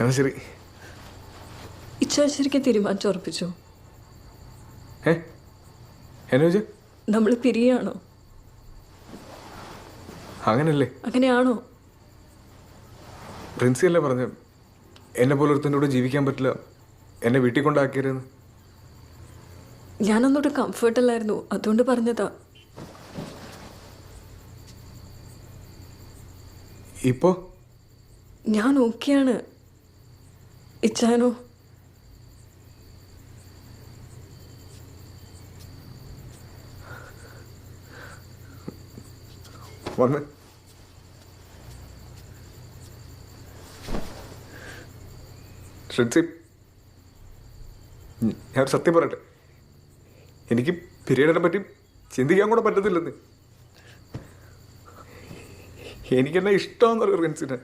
എന്നാ ശരി. ഇച്ഛ ശരിക്കും തീരുമാനിച്ചുറപ്പിച്ചോ? എന്നാ വെച്ചാ നമ്മൾ പിരിയാണോ? അങ്ങനല്ലേ? അങ്ങനെയാണോ? പ്രിൻസി അല്ലേ പറഞ്ഞ എന്നെ പോലെ ഒരുത്തൻ്റെ കൂടെ ജീവിക്കാൻ പറ്റില്ല, എന്നെ വീട്ടിൽ കൊണ്ടാക്കിയതെന്ന്. ഞാനൊന്നോട്ട് കംഫർട്ടല്ലായിരുന്നു, അതുകൊണ്ട് പറഞ്ഞതാ. ഇപ്പോ ഞാൻ ഓക്കെയാണ്. ഇച്ചാനോ? വന്ന് ഞാൻ സത്യം പറയട്ടെ, എനിക്ക് പിരീഡിനെ പറ്റി ചിന്തിക്കാൻ കൂടെ പറ്റത്തില്ലെന്ന്. എനിക്കെന്നെ ഇഷ്ടമാണെന്നറിയോ ഫ്രണ്ട്സിനെ.